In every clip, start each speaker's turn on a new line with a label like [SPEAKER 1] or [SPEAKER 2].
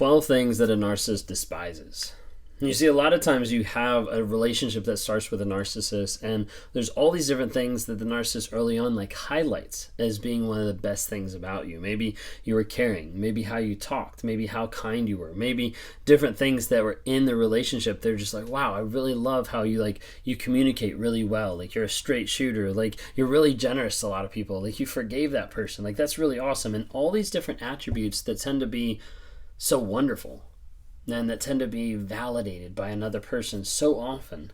[SPEAKER 1] 12 things that a narcissist despises. You see, a lot of times you have a relationship that starts with a narcissist, and there's all these different things that the narcissist early on highlights as being one of the best things about you. Maybe you were caring, maybe how you talked, maybe how kind you were, maybe different things that were in the relationship. They're just like, wow, I really love how you you communicate really well. You're a straight shooter. You're really generous to a lot of people. You forgave that person. That's really awesome. And all these different attributes that tend to be so wonderful and that tend to be validated by another person so often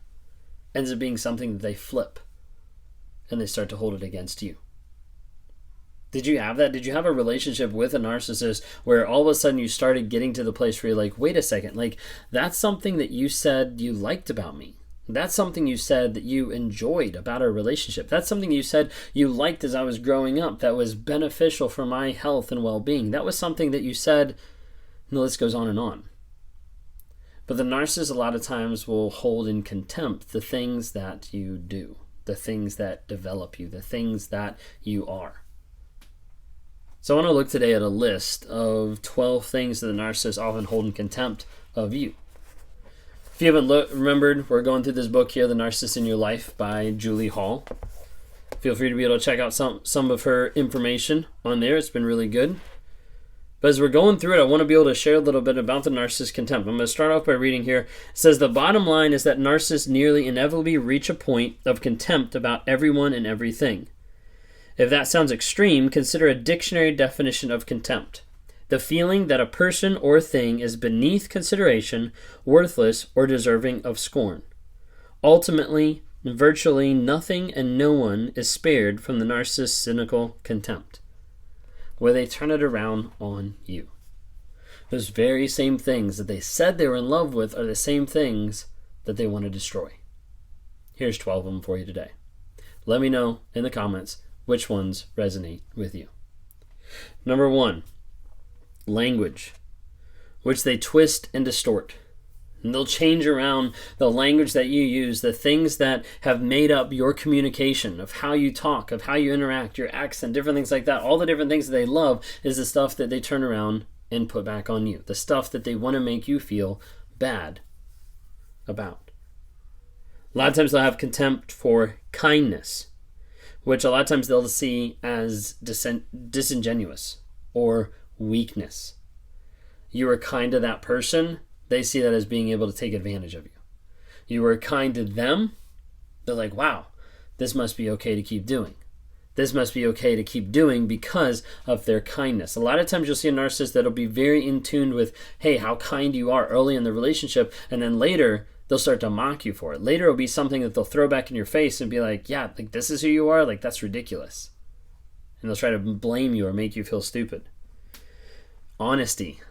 [SPEAKER 1] ends up being something that they flip and they start to hold it against you. Did you have that? Did you have a relationship with a narcissist where all of a sudden you started getting to the place where you're like, wait a second, that's something that you said you liked about me. That's something you said that you enjoyed about our relationship. That's something you said you liked as I was growing up that was beneficial for my health and well-being. That was something that you said, and the list goes on and on. But the narcissist a lot of times will hold in contempt the things that you do, the things that develop you, the things that you are. So I want to look today at a list of 12 things that the narcissists often hold in contempt of you. If you haven't remembered, we're going through this book here, The Narcissist in Your Life by Julie Hall. Feel free to be able to check out some of her information on there. It's been really good. But as we're going through it, I want to be able to share a little bit about the narcissist contempt. I'm going to start off by reading here. It says, the bottom line is that narcissists nearly inevitably reach a point of contempt about everyone and everything. If that sounds extreme, consider a dictionary definition of contempt. The feeling that a person or thing is beneath consideration, worthless, or deserving of scorn. Ultimately, virtually nothing and no one is spared from the narcissist's cynical contempt, where they turn it around on you. Those very same things that they said they were in love with are the same things that they want to destroy. Here's 12 of them for you today. Let me know in the comments which ones resonate with you. Number 1, language, which they twist and distort. And they'll change around the language that you use, the things that have made up your communication, of how you talk, of how you interact, your accent, different things like that. All the different things that they love is the stuff that they turn around and put back on you. The stuff that they want to make you feel bad about. A lot of times they'll have contempt for kindness, which a lot of times they'll see as disingenuous or weakness. You are kind to that person, they see that as being able to take advantage of you. You were kind to them, they're like, wow, this must be okay to keep doing. This must be okay to keep doing because of their kindness. A lot of times you'll see a narcissist that'll be very in tune with, hey, how kind you are early in the relationship, and then later they'll start to mock you for it. Later it'll be something that they'll throw back in your face and be like, yeah, this is who you are? That's ridiculous. And they'll try to blame you or make you feel stupid. Honesty.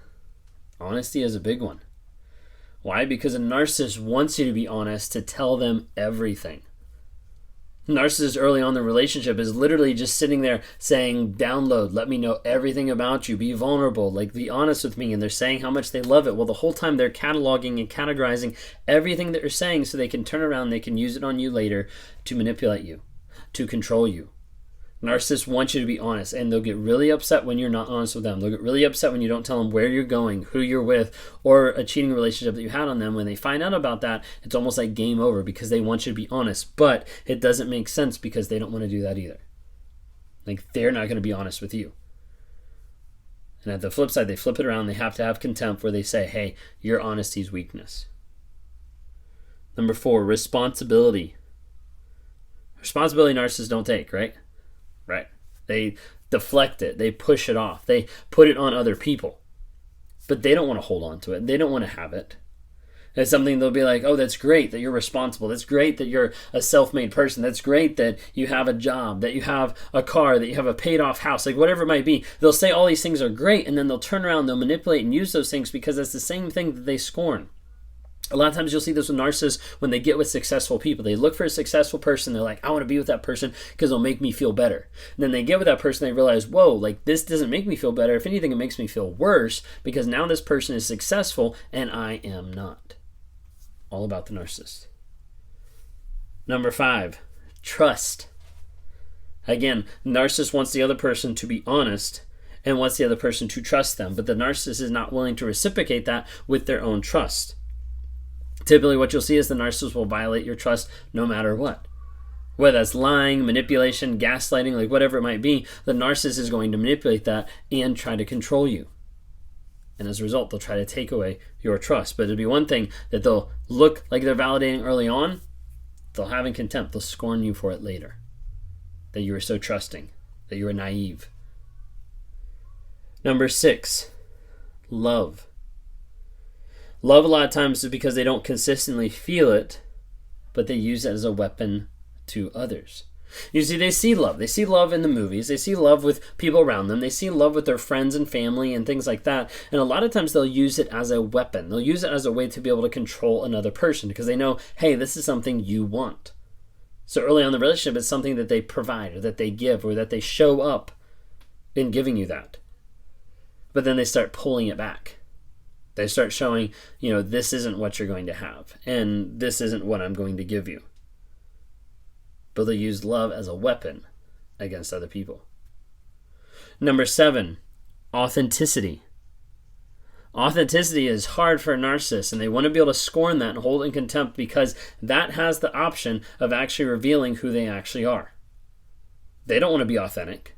[SPEAKER 1] Honesty is a big one. Why? Because a narcissist wants you to be honest, to tell them everything. Narcissist early on in the relationship is literally just sitting there saying, download, let me know everything about you, be vulnerable, be honest with me, and they're saying how much they love it. Well, the whole time they're cataloging and categorizing everything that you're saying so they can turn around and they can use it on you later to manipulate you, to control you. Narcissists want you to be honest, and they'll get really upset when you're not honest with them. They'll get really upset when you don't tell them where you're going, who you're with, or a cheating relationship that you had on them. When they find out about that, it's almost like game over because they want you to be honest, but it doesn't make sense because they don't want to do that either. They're not going to be honest with you. And at the flip side, they flip it around. They have to have contempt where they say, hey, your honesty is weakness. Number 4, responsibility. Responsibility narcissists don't take, right? Right. They deflect it. They push it off. They put it on other people. But they don't want to hold on to it. They don't want to have it. It's something they'll be like, oh, that's great that you're responsible. That's great that you're a self-made person. That's great that you have a job, that you have a car, that you have a paid-off house, whatever it might be. They'll say all these things are great, and then they'll turn around, they'll manipulate and use those things because that's the same thing that they scorn. A lot of times you'll see this with narcissists when they get with successful people. They look for a successful person. They're like, I want to be with that person because it'll make me feel better. And then they get with that person. They realize, whoa, this doesn't make me feel better. If anything, it makes me feel worse because now this person is successful and I am not. All about the narcissist. Number 5, trust. Again, narcissist wants the other person to be honest and wants the other person to trust them, but the narcissist is not willing to reciprocate that with their own trust. Typically what you'll see is the narcissist will violate your trust no matter what. Whether that's lying, manipulation, gaslighting, like whatever it might be, the narcissist is going to manipulate that and try to control you. And as a result, they'll try to take away your trust. But it'll be one thing that they'll look like they're validating early on, they'll have in contempt, they'll scorn you for it later. That you were so trusting, that you were naive. Number 6, love. Love a lot of times is because they don't consistently feel it, but they use it as a weapon to others. You see, they see love. They see love in the movies. They see love with people around them. They see love with their friends and family and things like that. And a lot of times they'll use it as a weapon. They'll use it as a way to be able to control another person because they know, hey, this is something you want. So early on in the relationship, it's something that they provide or that they give or that they show up in giving you that. But then they start pulling it back. They start showing, this isn't what you're going to have. And this isn't what I'm going to give you. But they use love as a weapon against other people. Number 7, authenticity. Authenticity is hard for a narcissist, and they want to be able to scorn that and hold it in contempt because that has the option of actually revealing who they actually are. They don't want to be authentic.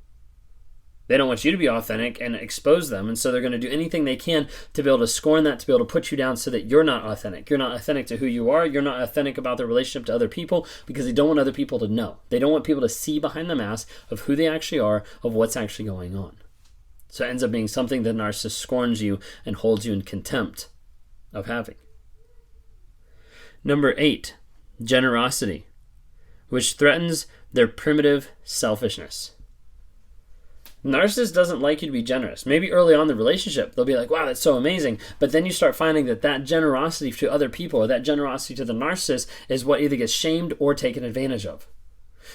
[SPEAKER 1] They don't want you to be authentic and expose them, and so they're going to do anything they can to be able to scorn that, to be able to put you down so that you're not authentic. You're not authentic to who you are. You're not authentic about their relationship to other people because they don't want other people to know. They don't want people to see behind the mask of who they actually are, of what's actually going on. So it ends up being something that narcissist scorns you and holds you in contempt of having. Number 8, generosity, which threatens their primitive selfishness. Narcissist doesn't like you to be generous. Maybe early on in the relationship, they'll be like, wow, that's so amazing. But then you start finding that generosity to other people or that generosity to the narcissist is what either gets shamed or taken advantage of.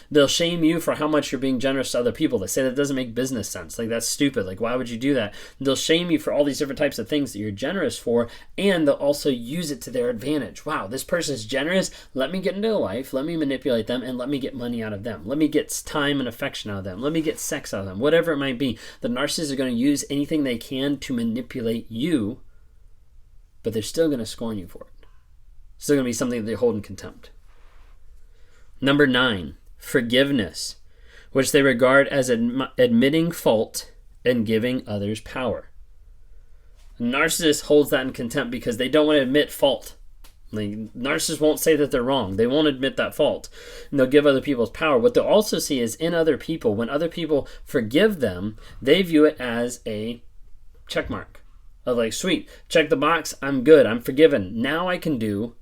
[SPEAKER 1] They'll shame you for how much you're being generous to other people. They say that doesn't make business sense. Like, that's stupid. Like, why would you do that? They'll shame you for all these different types of things that you're generous for, and they'll also use it to their advantage. Wow, this person is generous. Let me get into their life. Let me manipulate them, and let me get money out of them. Let me get time and affection out of them. Let me get sex out of them. Whatever it might be. The narcissists are going to use anything they can to manipulate you, but they're still going to scorn you for it. It's still going to be something that they hold in contempt. Number 9. Forgiveness, which they regard as admitting fault and giving others power. A narcissist holds that in contempt because they don't want to admit fault. Narcissists won't say that they're wrong. They won't admit that fault. And they'll give other people's power. What they'll also see is in other people, when other people forgive them, they view it as a check mark. Of like, sweet, check the box, I'm good, I'm forgiven. Now I can do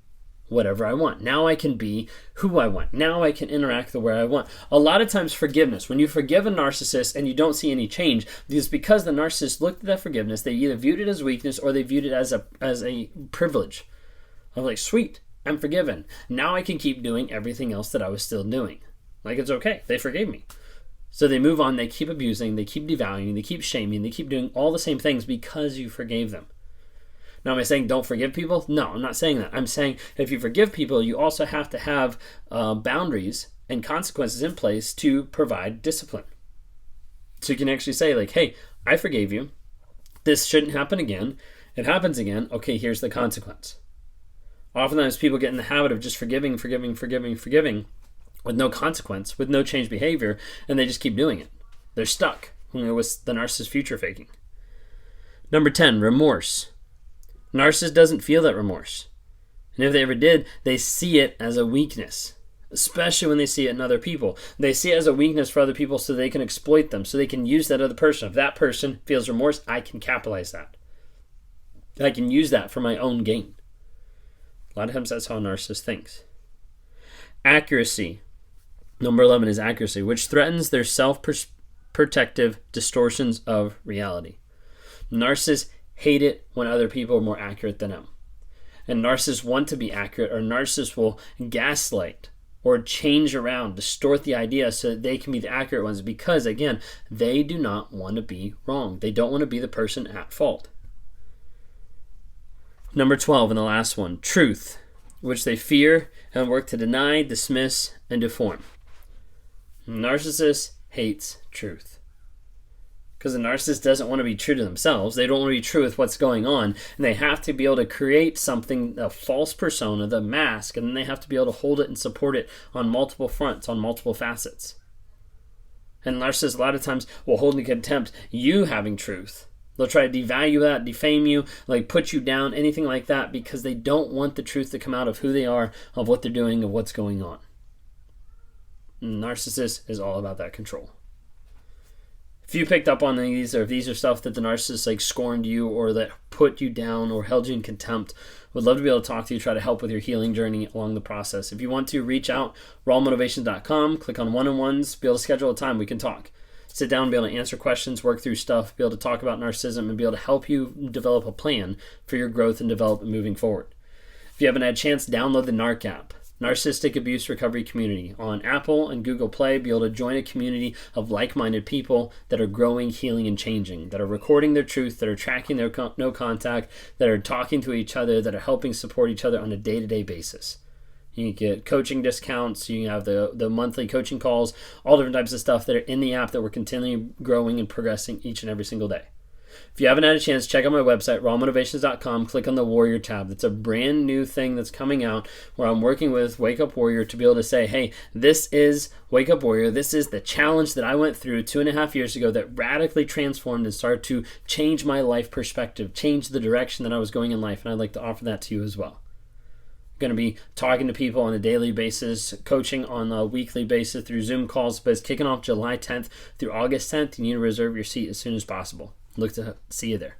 [SPEAKER 1] whatever I want. Now I can be who I want. Now I can interact the way I want. A lot of times forgiveness, when you forgive a narcissist and you don't see any change, it's because the narcissist looked at that forgiveness, they either viewed it as weakness or they viewed it as a privilege. I'm like, sweet, I'm forgiven. Now I can keep doing everything else that I was still doing. Like, it's okay. They forgave me. So they move on, they keep abusing, they keep devaluing, they keep shaming, they keep doing all the same things because you forgave them. Now, am I saying don't forgive people? No, I'm not saying that. I'm saying if you forgive people, you also have to have boundaries and consequences in place to provide discipline. So you can actually say, like, hey, I forgave you. This shouldn't happen again. It happens again. Okay, here's the consequence. Oftentimes people get in the habit of just forgiving with no consequence, with no changed behavior, and they just keep doing it. They're stuck with the narcissist future faking. Number 10, remorse. Narcissist doesn't feel that remorse. And if they ever did, they see it as a weakness, especially when they see it in other people. They see it as a weakness for other people so they can exploit them, so they can use that other person. If that person feels remorse, I can capitalize that. I can use that for my own gain. A lot of times that's how a narcissist thinks. Accuracy. Number 11 is accuracy, which threatens their self-protective distortions of reality. Narcissists hate it when other people are more accurate than them. And narcissists want to be accurate, or narcissists will gaslight or change around, distort the idea so that they can be the accurate ones because, again, they do not want to be wrong. They don't want to be the person at fault. Number 12, and the last one, truth, which they fear and work to deny, dismiss, and deform. Narcissist hates truth. Because the narcissist doesn't want to be true to themselves. They don't want to be true with what's going on. And they have to be able to create something, a false persona, the mask, and then they have to be able to hold it and support it on multiple fronts, on multiple facets. And narcissists a lot of times will hold in contempt you having truth. They'll try to devalue that, defame you, like put you down, anything like that, because they don't want the truth to come out of who they are, of what they're doing, of what's going on. And narcissist is all about that control. If you picked up on these, or if these are stuff that the narcissist like scorned you or that put you down or held you in contempt, would love to be able to talk to you, try to help with your healing journey along the process. If you want to, reach out, rawmotivation.com, click on one-on-ones, be able to schedule a time we can talk. Sit down, be able to answer questions, work through stuff, be able to talk about narcissism, and be able to help you develop a plan for your growth and development moving forward. If you haven't had a chance, download the NARC app. Narcissistic Abuse Recovery Community on Apple and Google Play. Be able to join a community of like-minded people that are growing, healing, and changing, that are recording their truth, that are tracking their no contact, that are talking to each other, that are helping support each other on a day-to-day basis. You can get coaching discounts, you have the monthly coaching calls, all different types of stuff that are in the app that we're continually growing and progressing each and every single day. If you haven't had a chance, check out my website, rawmotivations.com. Click on the Warrior tab. It's a brand new thing that's coming out where I'm working with Wake Up Warrior to be able to say, hey, this is Wake Up Warrior. This is the challenge that I went through 2.5 years ago that radically transformed and started to change my life perspective, change the direction that I was going in life. And I'd like to offer that to you as well. I'm going to be talking to people on a daily basis, coaching on a weekly basis through Zoom calls, but it's kicking off July 10th through August 10th. You need to reserve your seat as soon as possible. Look to see you there.